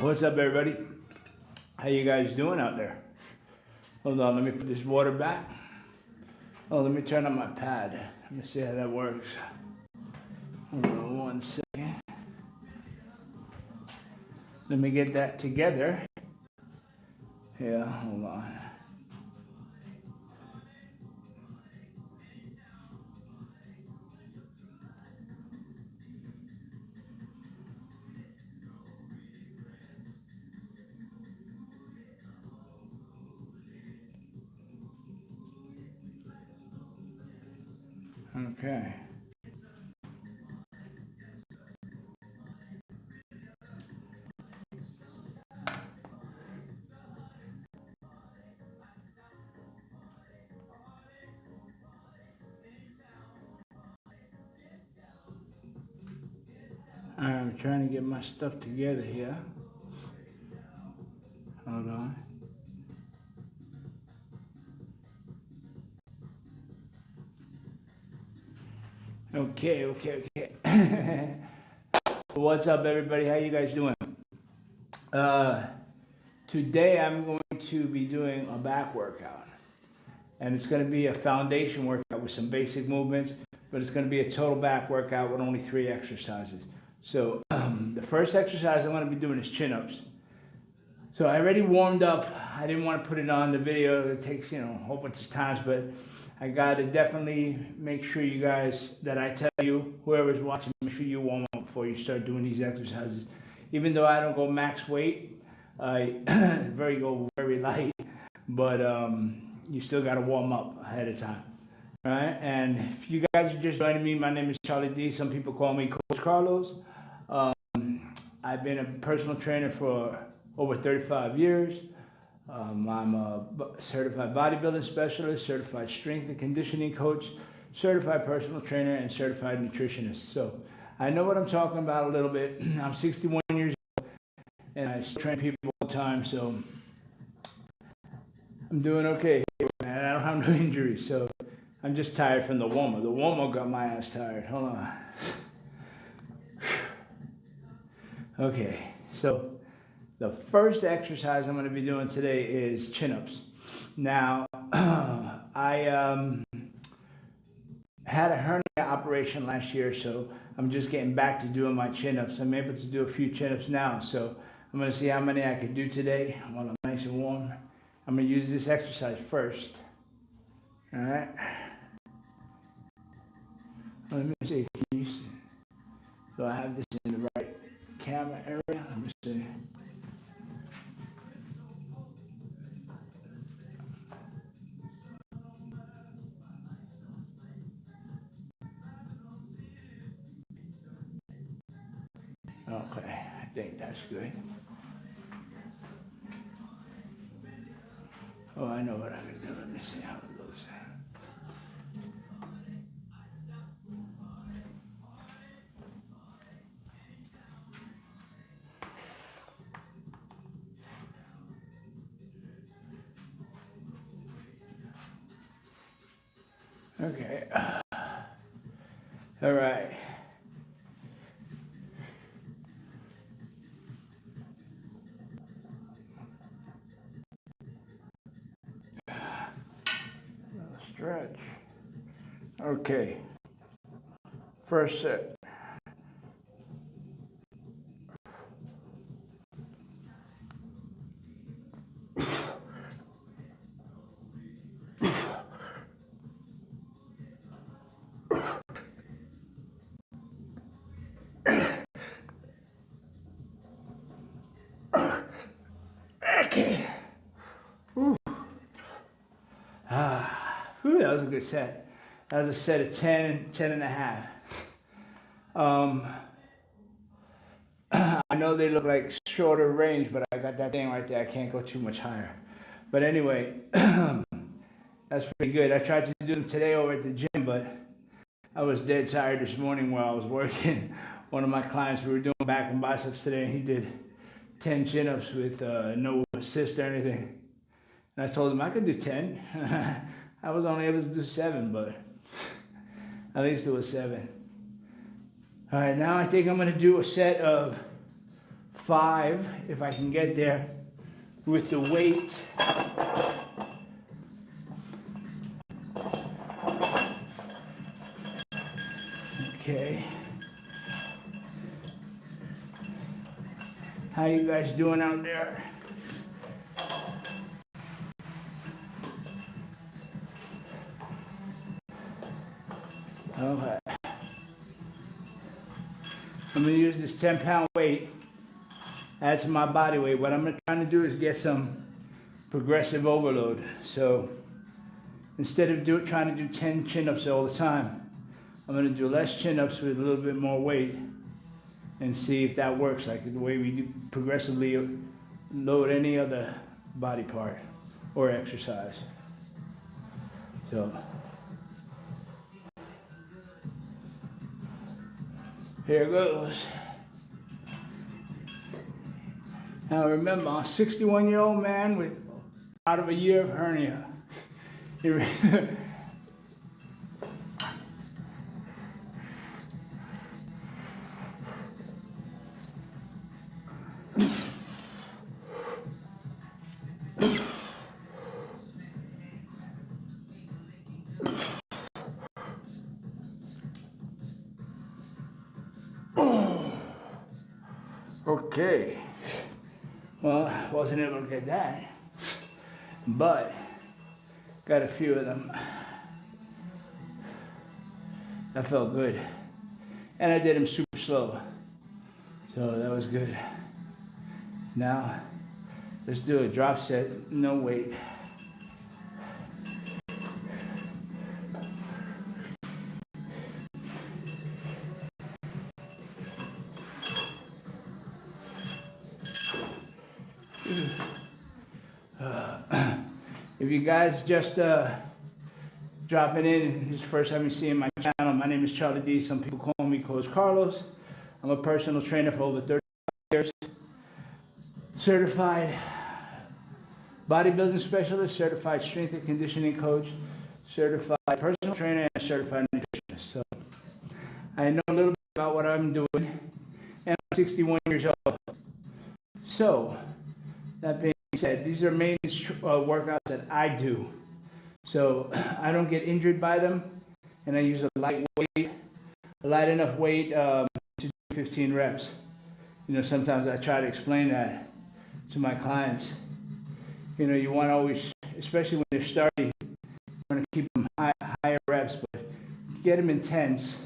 What's up, everybody? How you guys doing out there? Hold on, let me put this water back. Oh, let me turn on my pad. Let me see how that works. Hold on 1 second. Let me get that together. Yeah, hold on. Okay. I'm trying to get my stuff together here. Hold on. Okay. What's up, everybody? How you guys doing? Today I'm going to be doing a back workout. And it's going to be a foundation workout with some basic movements, but it's going to be a total back workout with only 3 exercises. So the first exercise I'm going to be doing is chin-ups. So I already warmed up. I didn't want to put it on the video. It takes, a whole bunch of times, but I got to definitely make sure you guys, that I tell you, whoever's watching, make sure you warm up before you start doing these exercises. Even though I don't go max weight, I go very light, but you still got to warm up ahead of time. All right, and if you guys are just joining me, my name is Charlie D. Some people call me Coach Carlos. I've been a personal trainer for over 35 years. I'm a certified bodybuilding specialist, certified strength and conditioning coach, certified personal trainer, and certified nutritionist. So I know what I'm talking about a little bit. I'm 61 years old, and I still train people all the time, so I'm doing okay, man. I don't have no injuries, so I'm just tired from the warm-up. The warm-up got my ass tired. Hold on. Okay, so the first exercise I'm going to be doing today is chin-ups. Now, I had a hernia operation last year, so I'm just getting back to doing my chin-ups. I'm able to do a few chin-ups now, so I'm going to see how many I can do today while I'm nice and warm. I'm going to use this exercise first. All right. Let me see. Can you see? So I have this in the right camera area. Let me see. Okay, I think that's good. Oh, I know what I can do. Let me see how it goes. Okay. All right. Stretch. Okay. First set. Okay. That was a good set. That was a set of 10 and 10 and a half. I know they look like shorter range, but I got that thing right there. I can't go too much higher. But anyway, that's pretty good. I tried to do them today over at the gym, but I was dead tired this morning while I was working. One of my clients, we were doing back and biceps today, and he did 10 chin-ups with no assist or anything. And I told him I could do 10. I was only able to do 7, but at least it was 7. All right, now I think I'm going to do a set of 5 if I can get there with the weight. Okay. How you guys doing out there? Okay. I'm gonna use this 10-pound weight, add to my body weight. What I'm trying to do is get some progressive overload. So instead of trying to do 10 chin-ups all the time, I'm gonna do less chin-ups with a little bit more weight and see if that works, like the way we do progressively load any other body part or exercise. So here goes. Now remember, I'm a 61-year-old man with out of a year of hernia. Okay. Well, I wasn't able to get that, but got a few of them. That felt good. And I did them super slow. So that was good. Now, let's do a drop set, no weight. If you guys just dropping in, this is the first time you see my channel, my name is Charlie D. Some people call me Coach Carlos. I'm a personal trainer for over 30 years. Certified bodybuilding specialist, certified strength and conditioning coach, certified personal trainer, and certified nutritionist. So I know a little bit about what I'm doing, and I'm 61 years old. So that being said, these are mainly workouts that I do. So I don't get injured by them, and I use a light enough weight to do 15 reps. You know, sometimes I try to explain that to my clients. You know, you want to always, especially when they're starting, you want to keep them higher reps, but get them intense.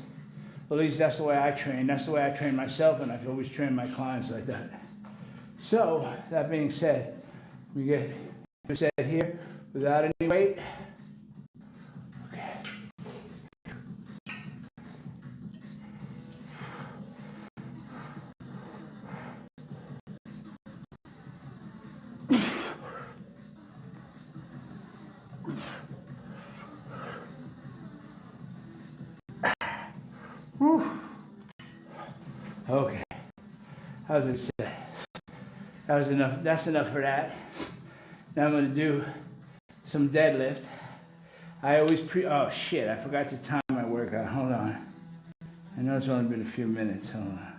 At least that's the way I train. That's the way I train myself, and I've always trained my clients like that. So that being said, we get set here without any weight. Okay. Okay. How's it set? That was enough. That's enough for that. Now I'm going to do some deadlift. I always oh shit, I forgot to time my workout. Hold on. I know it's only been a few minutes. Hold on.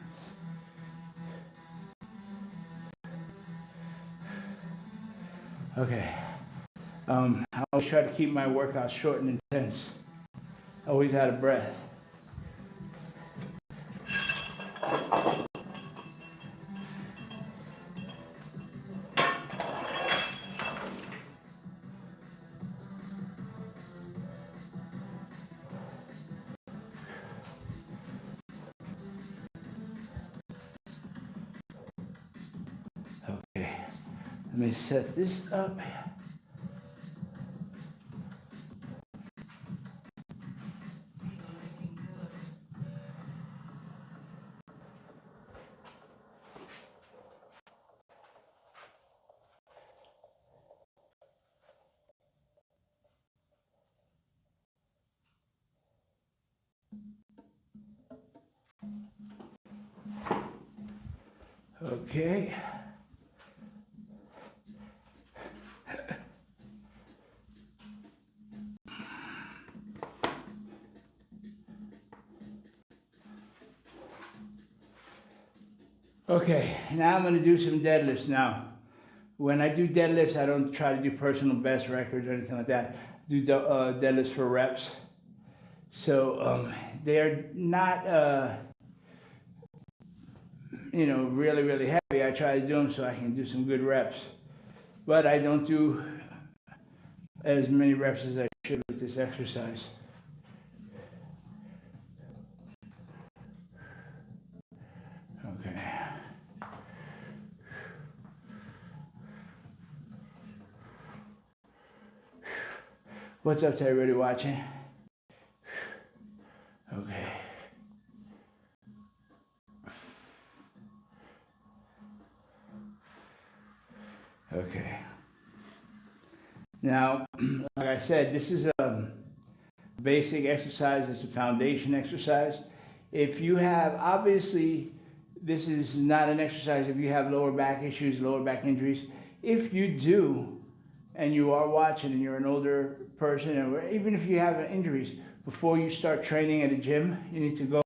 Okay. I always try to keep my workouts short and intense. Always out of breath. Okay. Let me set this up. Okay. Okay, now I'm going to do some deadlifts. Now, when I do deadlifts, I don't try to do personal best records or anything like that. I do deadlifts for reps. So they're not, you know, really, really heavy. I try to do them so I can do some good reps. But I don't do as many reps as I should with this exercise. Okay. What's up to everybody watching? Okay. Okay. Now, like I said, this is a basic exercise. It's a foundation exercise. If you have, obviously, this is not an exercise if you have lower back issues, lower back injuries. If you do, and you are watching and you're an older person, or even if you have injuries, before you start training at a gym, you need to go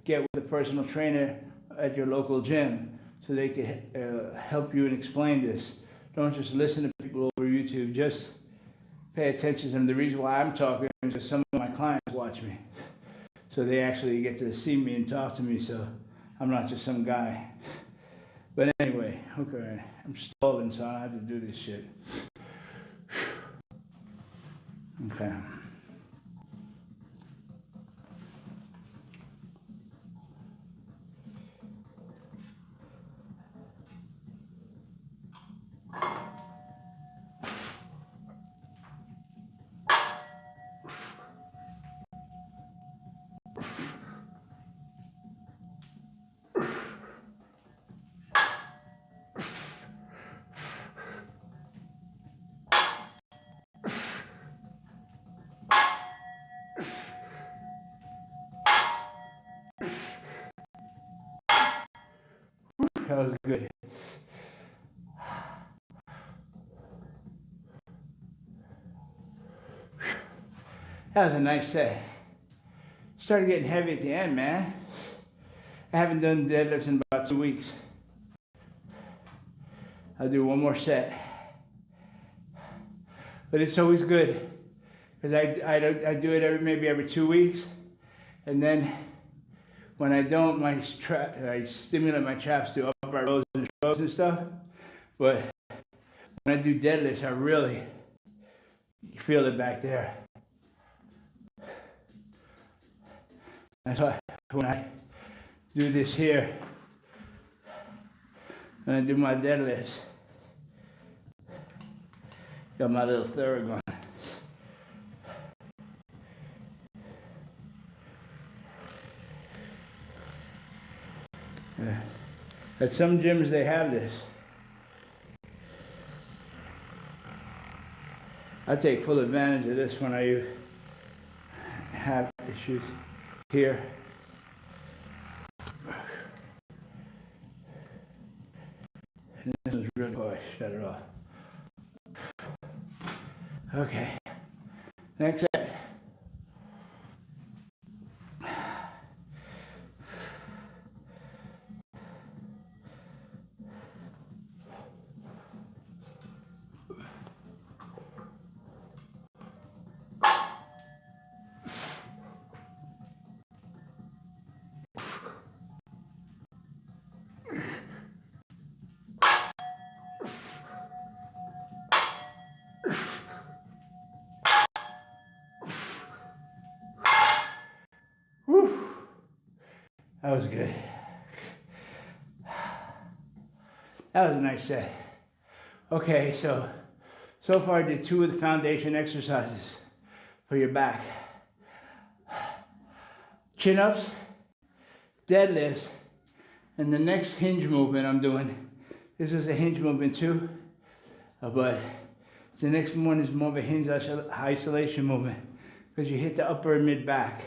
get with a personal trainer at your local gym so they can help you and explain this. Don't just listen to people over YouTube. Just pay attention to them. The reason why I'm talking is because some of my clients watch me. So they actually get to see me and talk to me, so I'm not just some guy. But anyway, okay, I'm stalling, so I don't have to do this shit. Okay. That was good. That was a nice set. Started getting heavy at the end, man. I haven't done deadlifts in about 2 weeks. I'll do one more set. But it's always good because I do it maybe every 2 weeks, and then when I don't, I stimulate my traps to upright rows and rows and stuff. But when I do deadlifts, I really feel it back there. That's why when I do this here, when I do my deadlifts, got my little third going. Yeah. At some gyms they have this. I take full advantage of this when I have issues here. And this is really, oh, I shut it off. Okay, next set. Whew. That was good. That was a nice set. Okay, so far I did 2 of the foundation exercises for your back. Chin-ups, deadlifts, and the next hinge movement I'm doing, this is a hinge movement too, but the next one is more of a hinge isolation movement because you hit the upper and mid back.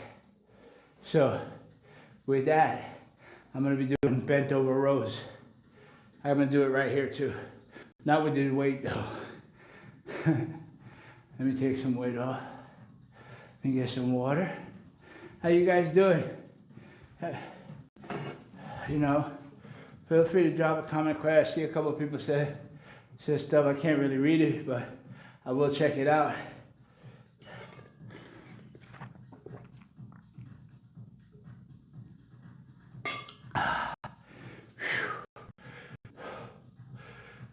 So with that, I'm going to be doing bent over rows. I'm going to do it right here too. Not with the weight though. Let me take some weight off and get some water. How you guys doing? You know, Feel free to drop a comment. I see a couple of people say stuff. I can't really read it, but I will check it out.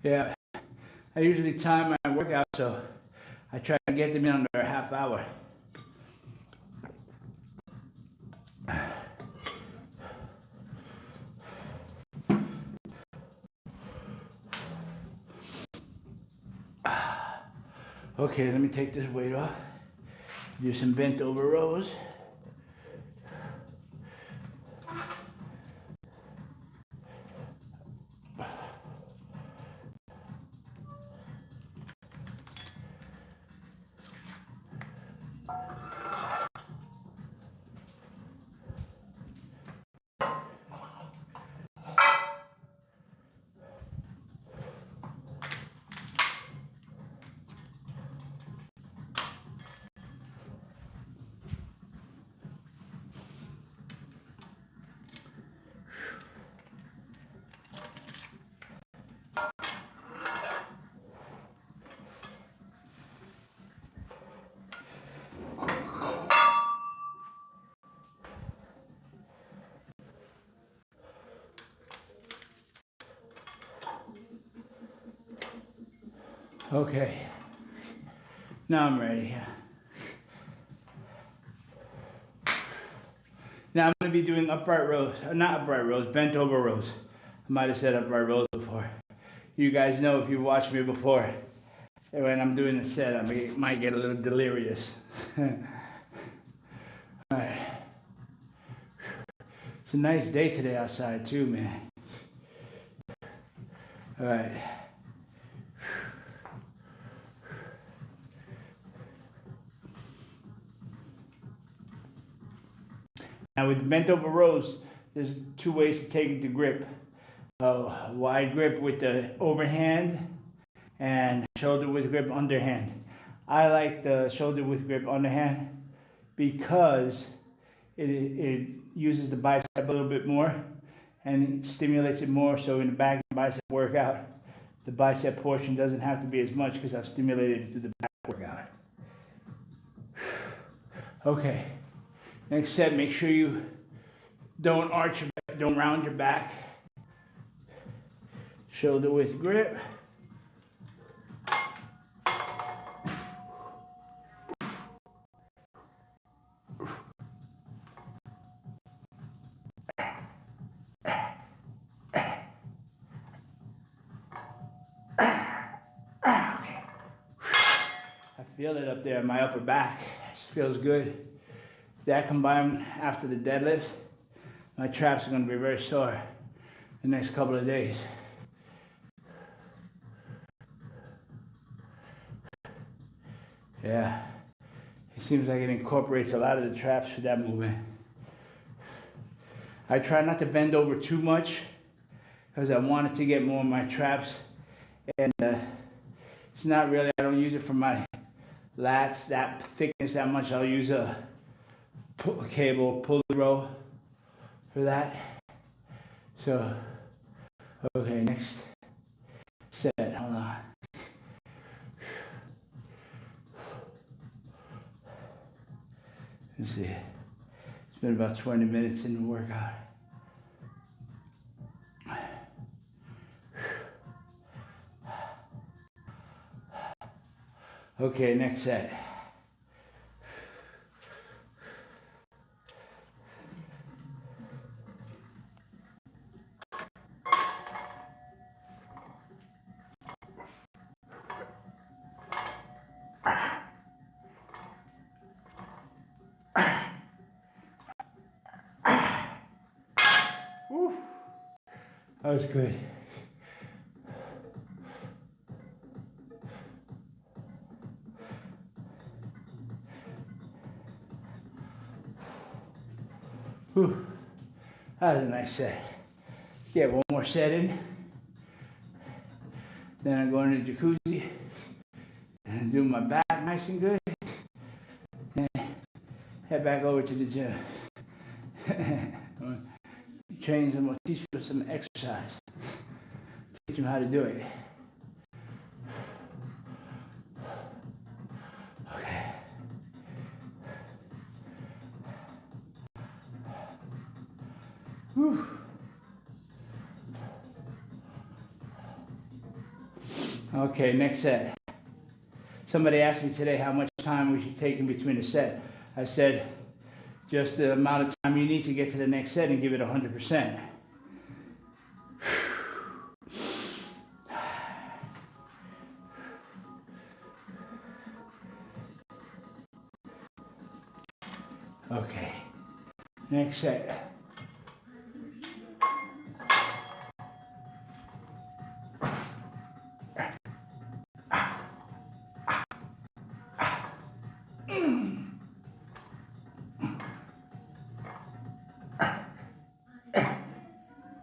Yeah, I usually time my workout, so I try to get them in under a half hour. Okay, let me take this weight off. Do some bent over rows. Okay, now I'm ready. Now I'm going to be doing upright rows, not upright rows, bent over rows. I might have said upright rows before. You guys know if you watched me before, when I'm doing the set, I might get a little delirious. All right. It's a nice day today outside too, man. All right. Now with bent over rows, there's two ways to take the grip. Wide grip with the overhand and shoulder width grip underhand. I like the shoulder width grip underhand because it uses the bicep a little bit more and it stimulates it more, so in the back bicep workout, the bicep portion doesn't have to be as much because I've stimulated it through the back workout. Okay. Next set, make sure you don't arch your back, don't round your back. Shoulder width grip. Okay. I feel it up there in my upper back. It feels good. That combined after the deadlift, my traps are going to be very sore the next couple of days. Yeah, it seems like it incorporates a lot of the traps for that movement. I try not to bend over too much because I wanted to get more of my traps, and it's not really, I don't use it for my lats, that thickness that much. I'll use a cable pulley row for that. So, okay, next set, hold on. Let's see, it's been about 20 minutes in the workout. Okay, next set. Woo. That was good. Whew. That was a nice set. Get one more set in. Then I'm going to the jacuzzi and do my back nice and good. And head back over to the gym. train them, we'll teach you some exercise. Teach them how to do it. Okay. Whew. Okay, next set. Somebody asked me today how much time we should take in between a set. I said, just the amount of time you need to get to the next set and give it 100%. Okay, next set.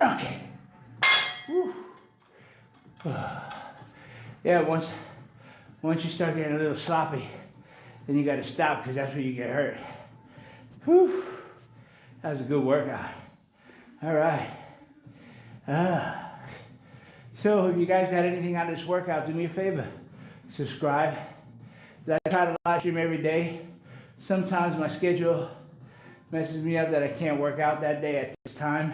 Okay. Whew. Yeah, once you start getting a little sloppy, then you got to stop because that's where you get hurt. Whew. That was a good workout. All right. So if you guys got anything out of this workout, do me a favor. Subscribe. I try to live stream every day. Sometimes my schedule messes me up that I can't work out that day at this time.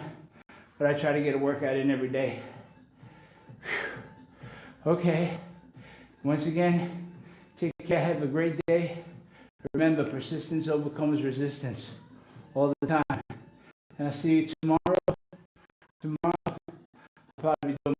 But I try to get a workout in every day. Okay. Once again, take care. Have a great day. Remember, persistence overcomes resistance all the time. And I'll see you tomorrow. Tomorrow, I'll probably be doing